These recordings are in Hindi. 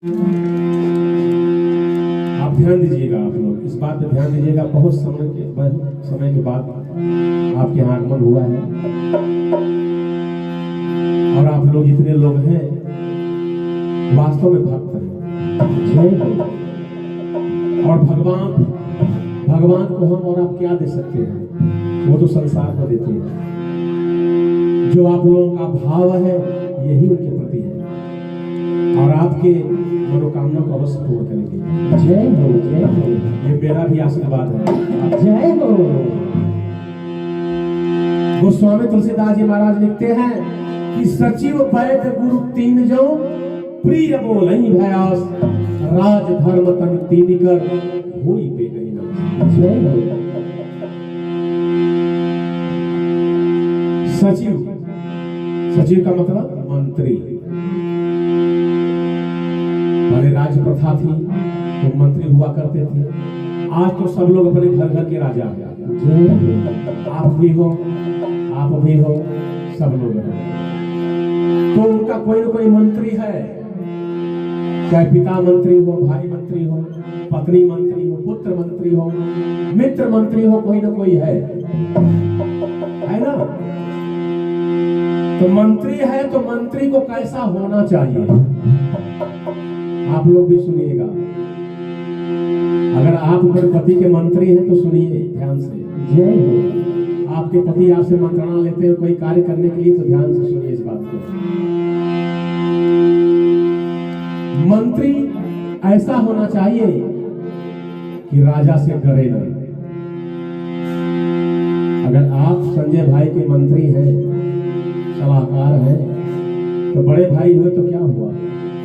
आप ध्यान दीजिएगा, आप लोग इस बात पे ध्यान दीजिएगा। बहुत समय के बाद आपके यहाँ आगमन हुआ है और आप लोग जितने लोग हैं वास्तव में भक्त हैं। और भगवान को हम और आप क्या दे सकते हैं? वो तो संसार को देते हैं। जो आप लोगों का भाव है यही उनके प्रति है और आपके मनोकामना को अवश्य पूर्ण करेंगे। जय हो, जय हो। ये मेरा भी आशीर्वाद है। जय हो। गोस्वामी तुलसीदास जी महाराज लिखते हैं कि सचिव वैद्य गुरु तीन जो प्रिय बोलहि भयास, राज धर्म तन तीन कर होई पे गई ना। जय हो। सचिव का मतलब मंत्री। पहले राज प्रथा थी तो मंत्री हुआ करते थे। आज तो सब लोग अपने घर घर के राजा हैं। आप भी हो, सब लोग हैं। तो उनका कोई ना कोई मंत्री है, चाहे पिता मंत्री हो, भाई मंत्री हो, पत्नी मंत्री हो, पुत्र मंत्री हो, मित्र मंत्री हो, कोई ना कोई है ना। तो मंत्री है तो मंत्री को कैसा होना चाहिए आप लोग भी सुनिएगा। अगर आप मेरे पति के मंत्री हैं तो सुनिए ध्यान से। जय हो। आपके पति आपसे मंत्रणा लेते हैं कोई कार्य करने के लिए तो ध्यान से सुनिए इस बात को। मंत्री ऐसा होना चाहिए कि राजा से डरे नहीं। अगर आप संजय भाई के मंत्री हैं, सलाहकार हैं, तो बड़े भाई हुए तो क्या हुआ?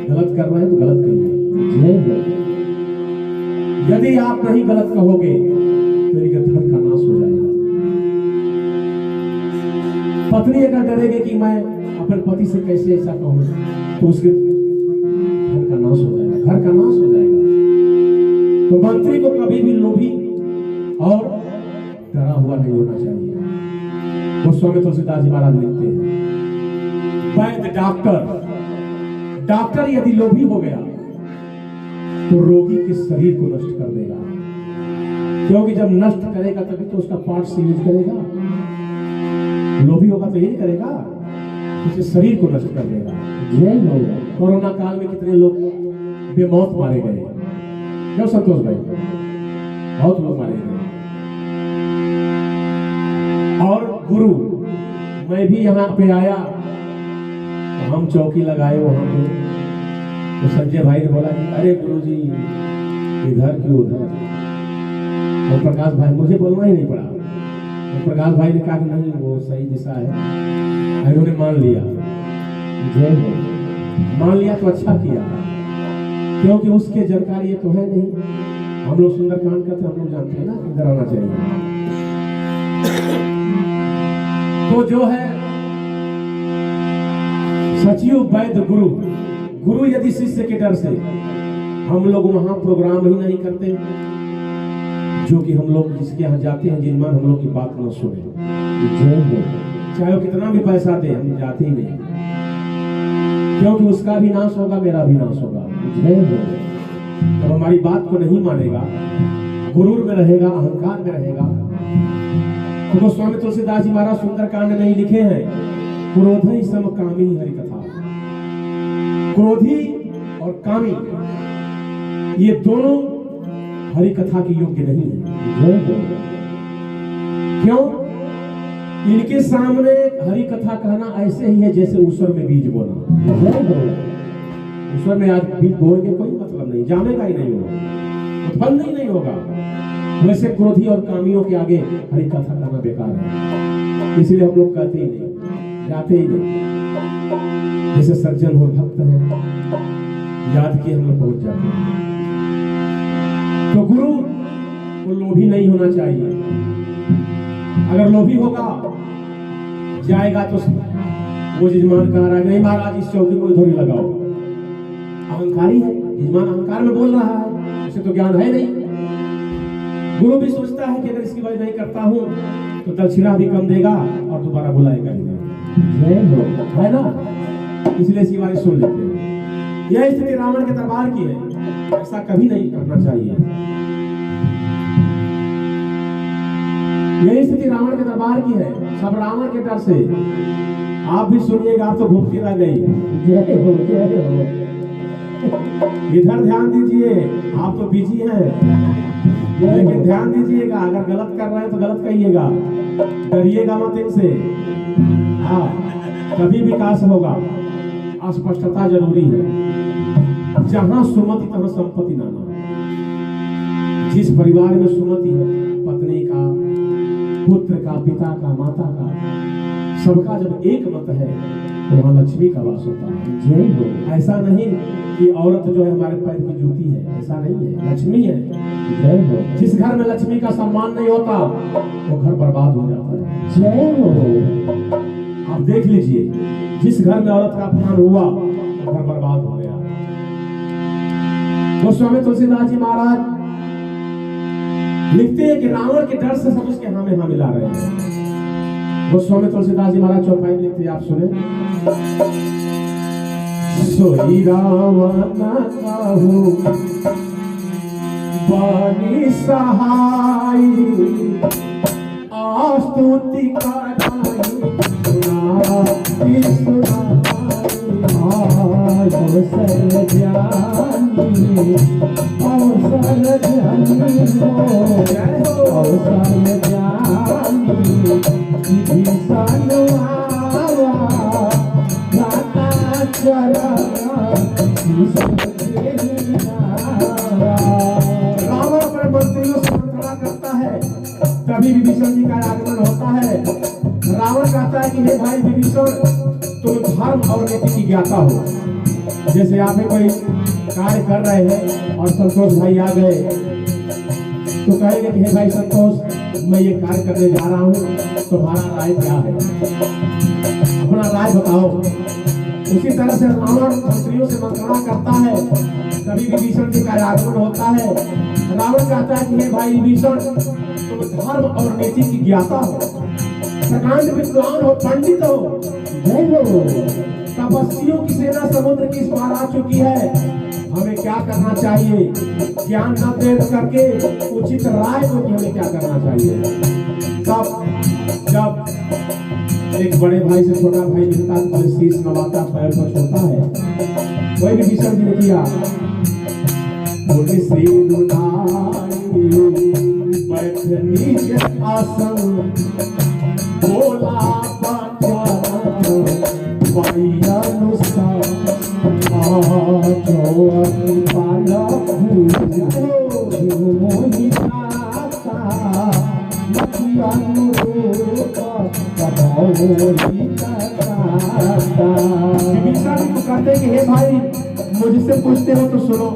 गलत कर रहे हैं तो गलत कहिए। यदि आप नहीं गलत कहोगे तो इनके धन का नाश हो जाएगा। पत्नी अगर डरेगी कि मैं अपने पति से कैसे ऐसा कहूं तो उसके धन का नाश हो जाएगा, घर का नाश हो जाएगा। तो मंत्री को कभी भी लोभी और डरा हुआ नहीं होना चाहिए। गोस्वामी तुलसीदास जी महाराज लिखते हैं वैद्य डॉक्टर यदि लोभी हो गया तो रोगी के शरीर को नष्ट कर देगा, क्योंकि जब नष्ट करेगा तभी तो उसका पार्ट्स यूज करेगा। लोभी होगा तो यही करेगा, उसके शरीर को नष्ट कर देगा। जय हो। कोरोना काल में कितने लोग बेमौत मारे गए, क्यों संतोष भाई? बहुत लोग मारे गए। और गुरु, मैं भी यहाँ पे आया तो हम चौकी लगाए वहां पे, तो संजय भाई ने बोला कि अरे गुरुजी इधर क्यों उधर। और प्रकाश भाई, मुझे बोलना ही नहीं पड़ा, और प्रकाश भाई ने कहा कि नहीं वो सही दिशा है। इन्होंने मान लिया। जय हो। मान लिया तो अच्छा किया, क्योंकि उसके जानकारी ये तो है नहीं। हम लोग सुंदरकांड करते हम लोग जानते हैं ना किधर आना चाहिए। तो जो है सचिव वैद्य गुरु यदि शिष्य के डर से हम लोग वहां प्रोग्राम ही नहीं करते, जो कि हम लोग जिसके यहाँ जाते हैं जिनमान हम लोग की बात न सुने, चाहे वो कितना भी पैसा दे, हम जाते ही नहीं, क्योंकि उसका भी नाश होगा, मेरा भी नाश होगा। जब हमारी बात को नहीं मानेगा, गुरूर में रहेगा, अहंकार में रहेगा। तो गोस्वामी तुलसीदास जी महाराज सुंदरकांड में ही लिखे हैं क्रोधी सम कामी हरि कथा। क्रोधी और कामी ये दोनों हरि कथा के योग्य नहीं है। क्यों? इनके सामने हरि कथा कहना ऐसे ही है जैसे ऊसर में बीज बोना। ऊसर में आज बीज बोएंगे कोई मतलब नहीं, जामेगा ही नहीं होगा, उत्पन्न ही नहीं होगा। वैसे क्रोधी और कामियों के आगे हरि कथा कहना बेकार है, इसलिए हम लोग कहते ही नहीं, जाते ही नहीं। जैसे सज्जन हो, भक्त हैं, याद किए हम लोग पहुंच जाते हैं। तो गुरु को लोभी नहीं होना चाहिए। अगर लोभी होगा जाएगा तो वो यजमान कह रहा है नहीं महाराज इस चौकी को इधर ही लगाओ। अहंकारी है यजमान, अहंकार में बोल रहा है, उसे तो ज्ञान है नहीं। गुरु भी सोचता है कि अगर इसकी वजह नहीं करता हूं तो दक्षिणा भी कम देगा और दोबारा बुलाएगा, है ना? इसलिए इसकी बात सुन लेते हैं। यह स्थिति रावण के दरबार की है। ऐसा कभी नहीं करना चाहिए। यही स्थिति रावण के दरबार की है, सब रावण के डर से। आप भी सुनिएगा, आप तो घूमती रह गई। जय हो जय हो। इधर ध्यान दीजिए, आप तो बिजी हैं, लेकिन ध्यान दीजिएगा। अगर गलत कर रहे हैं तो गलत कहिएगा, डरिएगा मत इनसे। हाँ, कभी विकास होगा, स्पष्टता जरूरी है। जहां सुमति तहां संपत्ति नाना। जिस परिवार में सुमति है, पत्नी का, पुत्र का, पिता का, माता का, सबका जब एक मत है तो वहां लक्ष्मी का वास होता है। जय हो। ऐसा नहीं कि औरत जो है हमारे पैर की जूती है, ऐसा नहीं है, लक्ष्मी है। जय हो। जिस घर में लक्ष्मी का सम्मान नहीं होता वो घर बर्बाद हो जाता है। जय हो। आप देख लीजिए, जिस घर में औरत का अपमान हुआ वो घर बर्बाद हो गया। गोस्वामी तुलसीदास जी महाराज लिखते हैं कि रावण के डर से सब उसके हाँ में हाँ मिला रहे हैं। गोस्वामी तुलसीदास जी महाराज चौपाई लिखते हैं, आप सुने। सोई रावण काहू बानी सहाय, आस्तुति कराई सुनाई अवसर जानी, अवसर जानी हो, अवसर जानी। विभीषण आवा गाता चरा, रावण अपने मंत्रियों से मंत्रणा करता है, तभी विभीषण जी का आगमन होता है। रावण कहता है कि हे भाई विभीषण, तुम धर्म और नीति की ज्ञाता हो। जैसे आप कोई कार्य कर रहे हैं और संतोष भाई आ गए तो कहेंगे कि हे भाई संतोष, मैं ये कार्य करने जा रहा हूँ, तुम्हारा राय क्या है, अपना राय बताओ। उसी तरह से रावण मंत्रियों से मंत्रणा करता है, तभी विभीषण जी का आगमन होता है। रावण कहता है कि हे भाई विभीषण, तुम धर्म और नीति की ज्ञाता हो, प्रकांड विद्वान हो, पंडित हो। जय हो। तपस्वियों की सेना समुद्र की इस पार आ चुकी है, हमें क्या करना चाहिए, ज्ञान न भेद करके उचित राय दो कि हमें क्या करना चाहिए। तब जब एक बड़े भाई से छोटा भाई मिलता है, पहले शीश नवाता, पैर पर छोड़ता है। वही विभीषण जी ने किया। बोले श्री दुनाई बैठ नीचे आसन, बोला कहते कि हे भाई, मुझसे पूछते हो तो सुनो।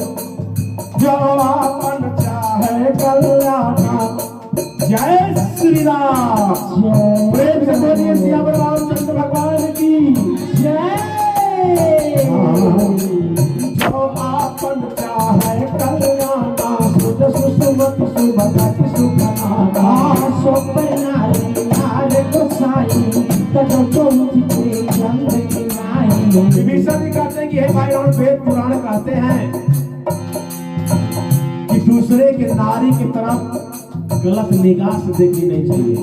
जो आपन चाहे कल्याण, जय श्री राम। प्रेम से बोलिए सियावर रामचंद्र भगवान की जय। जो आपन चाहे कल्याण, सुध सुसुमति सुभगति सुखनाना, सोपना नारे गोसाई, तजो चौथी के चंद्र की नाई। विभीषण जी कहते हैं कि हे भाई, और वेद पुराण कहते हैं कि दूसरे के नारी की तरफ गलत निगाह से देखनी नहीं चाहिए।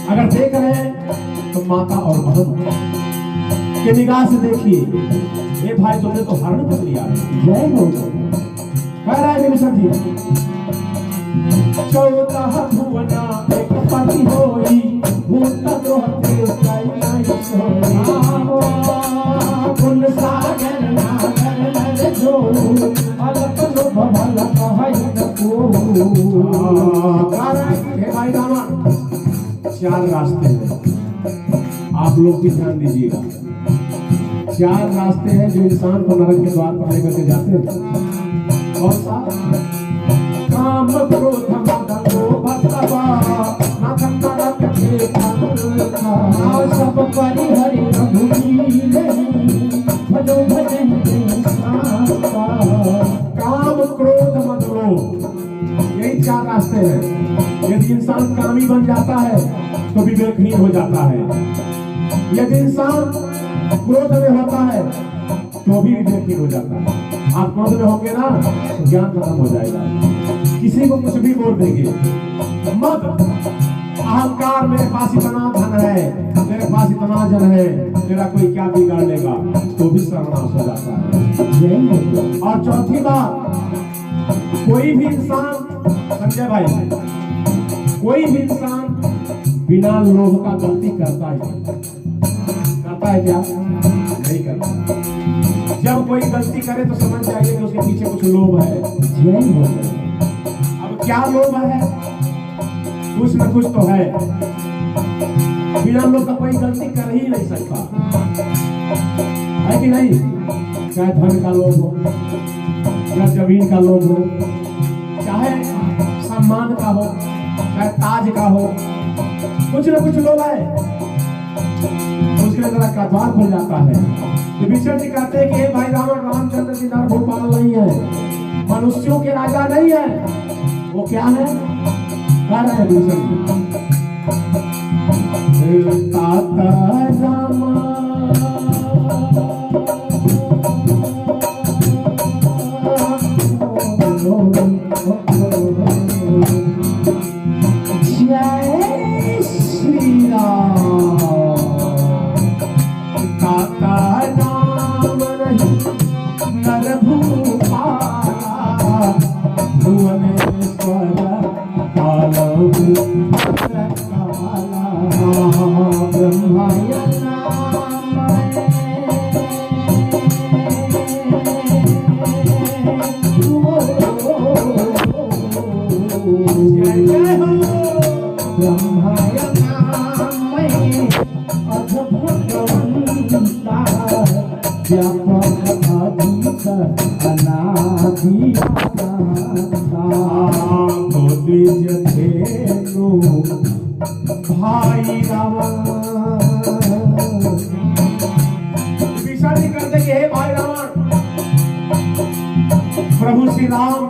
अगर देख रहे हैं तो माता और बहन के निगाह से देखिए। ये भाई तुमने तो हरण कर लिया। जय हो। कह रहा है विभीषण जी, 14 भुवना एक पति होई, भूत दोहते कई नहीं सोई। कुल सागर नागर नर जो, अलप लोभ भल कहै न को। हे भाई रावण, 4 रास्ते हैं, आप लोग भी ध्यान दीजिएगा। 4 रास्ते हैं जो इंसान को नरक के द्वार पर लेकर के जाते हैं। कौन सा? काम क्रोध मद लोभ तवा, नाथन नरक के फल, सब परिहरि रघुवीर, भजो भजन काम क्रोध मद लोभ, यही 4 रास्ते हैं। यदि इंसान कामी बन जाता है तो विवेकहीन हो जाता है। यदि इंसान क्रोध में होता है तो भी रिजेक्टेड हो जाता है। आप क्रोध में होंगे ना तो ज्ञान खत्म हो जाएगा। किसी को कुछ भी बोल देंगे मत। अहंकार, मेरे पास इतना धन है, मेरे पास इतना जन है, मेरा कोई क्या बिगाड़ लेगा, तो भी सर्वनाश हो जाता है। और चौथी बात, कोई भी इंसान, संजय भाई, कोई भी इंसान बिना लोभ का गलती करता है क्या? नहीं करता। जब कोई गलती करे तो समझ जाइए कि उसके पीछे कुछ लोभ है। अब क्या लोभ है? कुछ न कुछ तो है। बिना लोभ का कोई गलती कर ही नहीं सकता, है कि नहीं? चाहे धन का लोभ हो, या जमीन का लोभ हो, चाहे सम्मान का हो, चाहे ताज का हो, कुछ न कुछ लोभ है। उसके तरह का द्वार खुल जाता है। विभीषण जी कहते हैं कि हे भाई रावण, रामचंद्र जी नर भूपाल नहीं है, मनुष्यों के राजा नहीं है। वो क्या है? कह रहे हैं विभीषण जी, ताता रामा जय श्री राम। ताता राम नहीं नर भूपाला, भुवनेश्वर कालू काला, ब्रह्माय भाई रावण। विभीषण जी कहते कि हे भाई रावण, प्रभु श्री राम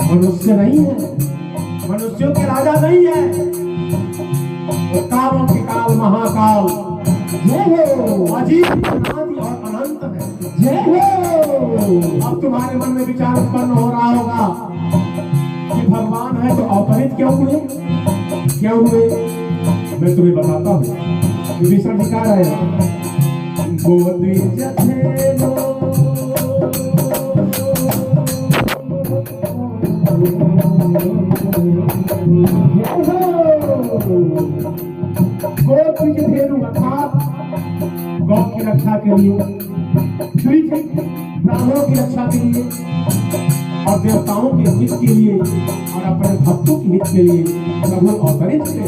मनुष्य नहीं है, मनुष्यों के राजा नहीं है। वो कालों के काल महाकाल, जय हो, अजीत, अनादि और अनंत है। जय हो। अब तुम्हारे मन में विचार उत्पन्न हो रहा होगा कि भगवान है तो अवतरित क्यों हुए? क्यों हुए? मैं तुम्हें बताता हूँ। विभीषण जी कह रहे हैं, गोदी जथे गौ की रक्षा के लिए, ब्राह्मणों की रक्षा के लिए, और देवताओं के हित के लिए, और अपने भक्तों के हित के लिए प्रभु अवतरित हुए।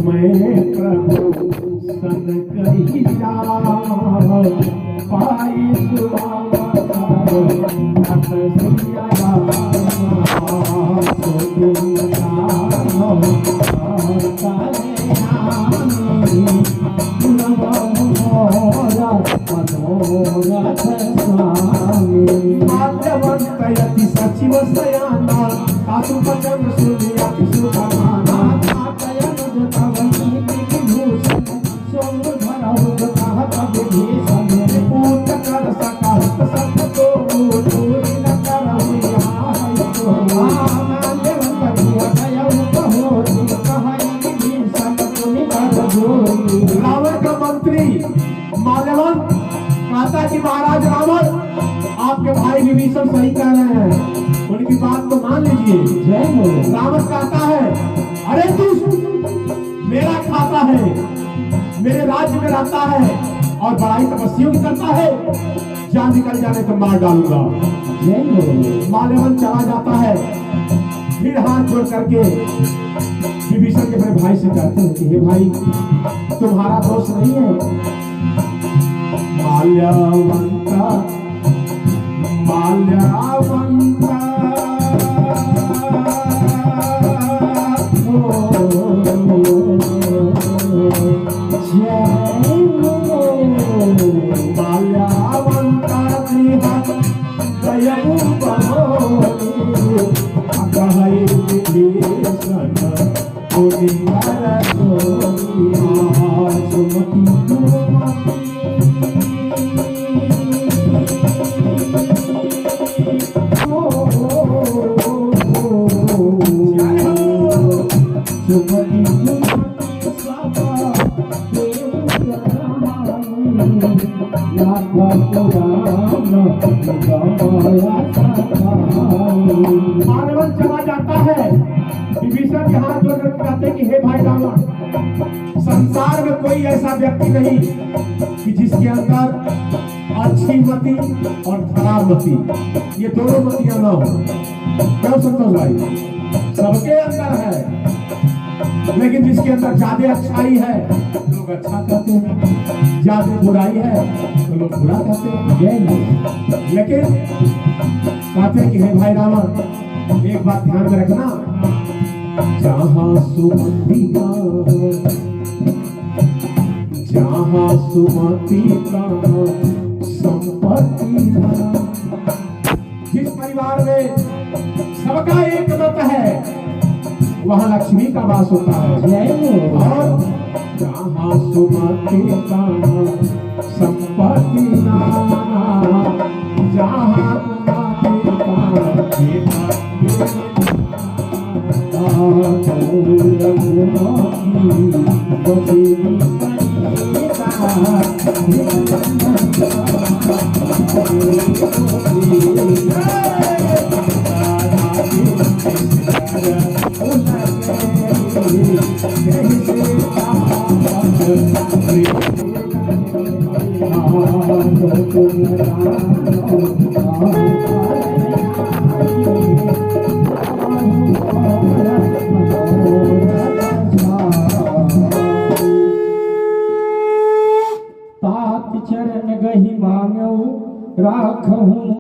वही प्रभु सन कहिया पाई माल्यवंतयति सचिव सयाना तासु पचन सुनियति सुखमाना आकयन जतवनी विभूषण सोनु धरहु कहत विभीषण पूत कर सकहत सततो दूरी न करहु यहाँ तो माल्यवंतयति अकयउ कहोति कहई विभीषण पुनि कर जोरी। रावण का मंत्री माल्यवंत कहता कि महाराज रावण आपके भाई विभीषण सही कह रहे हैं, उनकी बात को मान लीजिए। जय हो। रावण कहता है अरे तू मेरा खाता है, मेरे राज्य में रहता है और बड़ाई तपस्या भी करता है, जान निकल जाने तो मार डालूंगा। जय हो। माल्यवंत चला जाता है, फिर हाथ जोड़ करके विभीषण के अपने भाई से कहते हैं कि हे भाई तुम्हारा दोष नहीं है। माल्यवंता माल्यवंता माल्यवंता दयऊ बहोरी कहई विभीषण पुनि कर जोरी। सुमति माल्यवंत चला जाता है, विभीषण के हाथ जोड़कर कहते हैं कि हे भाई रावण, संसार में कोई ऐसा व्यक्ति नहीं कि जिसके अंदर अच्छी मति और खराब मति ये दोनों मतियां ना हो। क्यों संतोष भाई? सबके अंदर है, लेकिन जिसके अंदर ज्यादा अच्छाई है लोग अच्छा कहते हैं, ज्यादा बुराई है तो लोग बुरा कहते हैं। लेकिन कहते हैं कि हे भाई रावण एक बात ध्यान में रखना, जहाँ सुमति का संपत्ति जिस परिवार में सबका एक मत है वहाँ लक्ष्मी का वास होता है। और जहाँ सुमति का संपत्ति जहाँ चरण गही मांगऊ राखहूं